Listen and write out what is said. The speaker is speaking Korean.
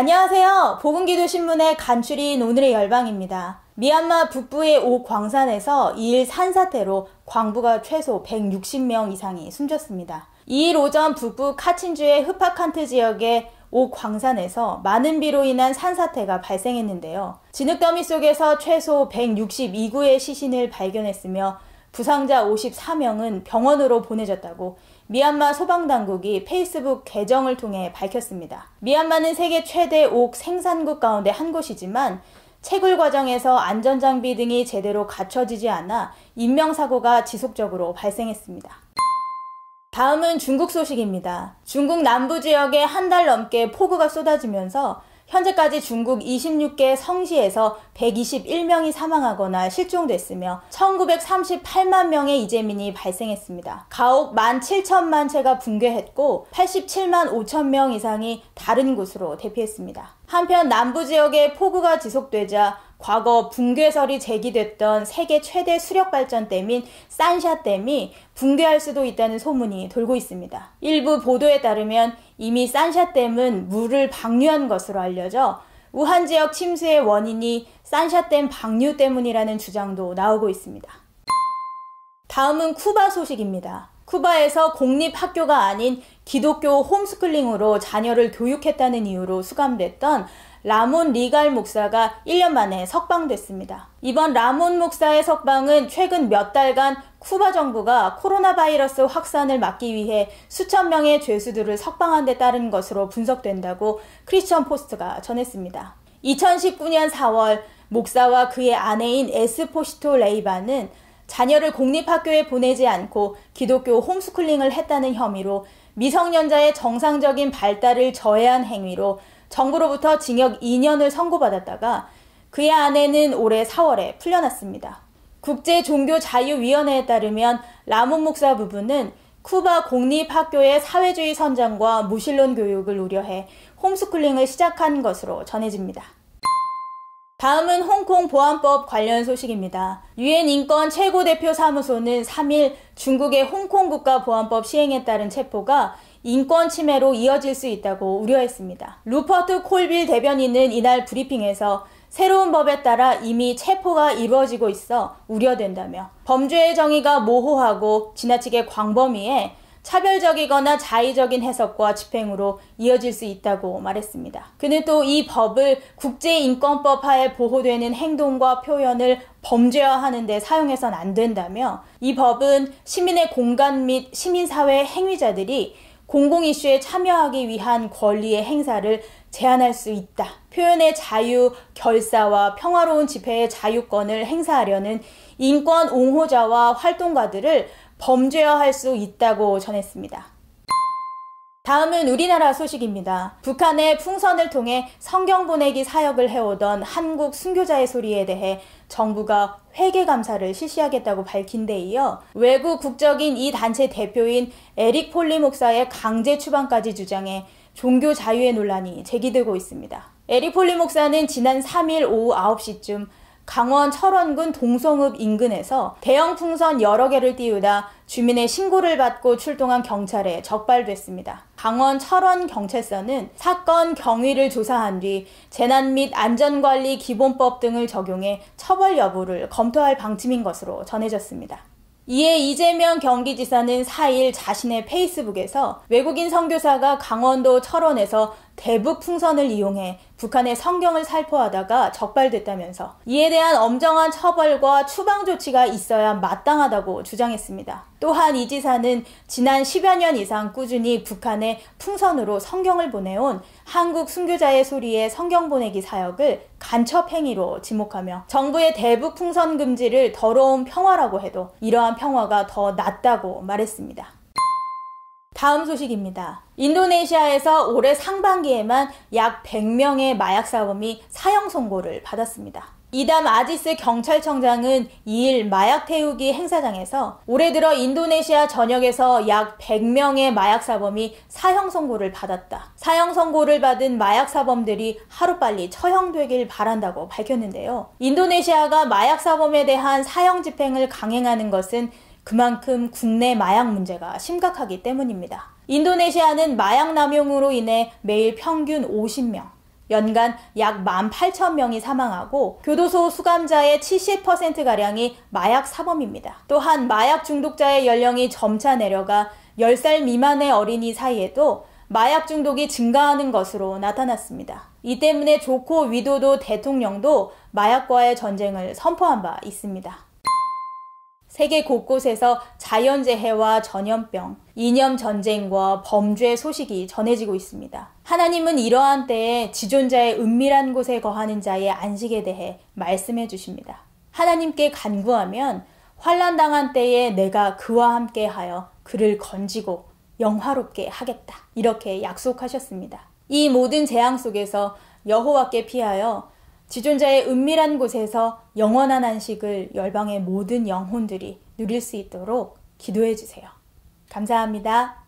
안녕하세요. 보건기도신문의 간추린 오늘의 열방입니다. 미얀마 북부의 옥 광산에서 2일 산사태로 광부가 최소 160명 이상이 숨졌습니다. 2일 오전 북부 카친주의 흐파칸트 지역의 옥 광산에서 많은 비로 인한 산사태가 발생했는데요. 진흙더미 속에서 최소 162구의 시신을 발견했으며 부상자 54명은 병원으로 보내졌다고 미얀마 소방당국이 페이스북 계정을 통해 밝혔습니다. 미얀마는 세계 최대 옥 생산국 가운데 한 곳이지만 채굴 과정에서 안전장비 등이 제대로 갖춰지지 않아 인명사고가 지속적으로 발생했습니다. 다음은 중국 소식입니다. 중국 남부 지역에 한 달 넘게 폭우가 쏟아지면서 현재까지 중국 26개 성시에서 121명이 사망하거나 실종됐으며 1938만 명의 이재민이 발생했습니다. 가옥 17,000만 채가 붕괴했고 87만 5천 명 이상이 다른 곳으로 대피했습니다. 한편 남부 지역에 폭우가 지속되자 과거 붕괴설이 제기됐던 세계 최대 수력발전댐인 산샤댐이 붕괴할 수도 있다는 소문이 돌고 있습니다. 일부 보도에 따르면 이미 산샤댐은 물을 방류한 것으로 알려져 우한 지역 침수의 원인이 산샤댐 방류 때문이라는 주장도 나오고 있습니다. 다음은 쿠바 소식입니다. 쿠바에서 공립학교가 아닌 기독교 홈스쿨링으로 자녀를 교육했다는 이유로 수감됐던 라몬 리갈 목사가 1년 만에 석방됐습니다. 이번 라몬 목사의 석방은 최근 몇 달간 쿠바 정부가 코로나 바이러스 확산을 막기 위해 수천 명의 죄수들을 석방한 데 따른 것으로 분석된다고 크리스천 포스트가 전했습니다. 2019년 4월 목사와 그의 아내인 에스포시토 레이바는 자녀를 공립학교에 보내지 않고 기독교 홈스쿨링을 했다는 혐의로 미성년자의 정상적인 발달을 저해한 행위로 정부로부터 징역 2년을 선고받았다가 그의 아내는 올해 4월에 풀려났습니다. 국제종교자유위원회에 따르면 라몬 목사 부부는 쿠바 공립학교의 사회주의 선장과 무신론 교육을 우려해 홈스쿨링을 시작한 것으로 전해집니다. 다음은 홍콩 보안법 관련 소식입니다. 유엔 인권 최고대표 사무소는 3일 중국의 홍콩 국가보안법 시행에 따른 체포가 인권 침해로 이어질 수 있다고 우려했습니다. 루퍼트 콜빌 대변인은 이날 브리핑에서 새로운 법에 따라 이미 체포가 이루어지고 있어 우려된다며 범죄의 정의가 모호하고 지나치게 광범위해 차별적이거나 자의적인 해석과 집행으로 이어질 수 있다고 말했습니다. 그는 또 이 법을 국제인권법 하에 보호되는 행동과 표현을 범죄화하는 데 사용해서는 안 된다며 이 법은 시민의 공간 및 시민사회 행위자들이 공공 이슈에 참여하기 위한 권리의 행사를 제한할 수 있다. 표현의 자유, 결사와 평화로운 집회의 자유권을 행사하려는 인권 옹호자와 활동가들을 범죄화할 수 있다고 전했습니다. 다음은 우리나라 소식입니다. 북한의 풍선을 통해 성경 보내기 사역을 해오던 한국 순교자의 소리에 대해 정부가 회계감사를 실시하겠다고 밝힌 데 이어 외국 국적인 이 단체 대표인 에릭 폴리 목사의 강제 추방까지 주장해 종교 자유의 논란이 제기되고 있습니다. 에릭 폴리 목사는 지난 3일 오후 9시쯤 강원 철원군 동성읍 인근에서 대형 풍선 여러 개를 띄우다 주민의 신고를 받고 출동한 경찰에 적발됐습니다. 강원 철원 경찰서는 사건 경위를 조사한 뒤 재난 및 안전관리 기본법 등을 적용해 처벌 여부를 검토할 방침인 것으로 전해졌습니다. 이에 이재명 경기지사는 4일 자신의 페이스북에서 외국인 선교사가 강원도 철원에서 대북 풍선을 이용해 북한의 성경을 살포하다가 적발됐다면서 이에 대한 엄정한 처벌과 추방 조치가 있어야 마땅하다고 주장했습니다. 또한 이 지사는 지난 10여 년 이상 꾸준히 북한에 풍선으로 성경을 보내온 한국 순교자의 소리의 성경 보내기 사역을 간첩 행위로 지목하며 정부의 대북 풍선 금지를 더러운 평화라고 해도 이러한 평화가 더 낫다고 말했습니다. 다음 소식입니다. 인도네시아에서 올해 상반기에만 약 100명의 마약 사범이 사형 선고를 받았습니다. 이담 아지스 경찰청장은 2일 마약 태우기 행사장에서 올해 들어 인도네시아 전역에서 약 100명의 마약 사범이 사형 선고를 받았다. 사형 선고를 받은 마약 사범들이 하루빨리 처형되길 바란다고 밝혔는데요. 인도네시아가 마약 사범에 대한 사형 집행을 강행하는 것은 그만큼 국내 마약 문제가 심각하기 때문입니다. 인도네시아는 마약 남용으로 인해 매일 평균 50명, 연간 약 18,000명이 사망하고 교도소 수감자의 70%가량이 마약 사범입니다. 또한 마약 중독자의 연령이 점차 내려가 10살 미만의 어린이 사이에도 마약 중독이 증가하는 것으로 나타났습니다. 이 때문에 조코 위도도 대통령도 마약과의 전쟁을 선포한 바 있습니다. 세계 곳곳에서 자연재해와 전염병, 이념전쟁과 범죄 소식이 전해지고 있습니다. 하나님은 이러한 때에 지존자의 은밀한 곳에 거하는 자의 안식에 대해 말씀해 주십니다. 하나님께 간구하면 환난당한 때에 내가 그와 함께 하여 그를 건지고 영화롭게 하겠다. 이렇게 약속하셨습니다. 이 모든 재앙 속에서 여호와께 피하여 지존자의 은밀한 곳에서 영원한 안식을 열방의 모든 영혼들이 누릴 수 있도록 기도해 주세요. 감사합니다.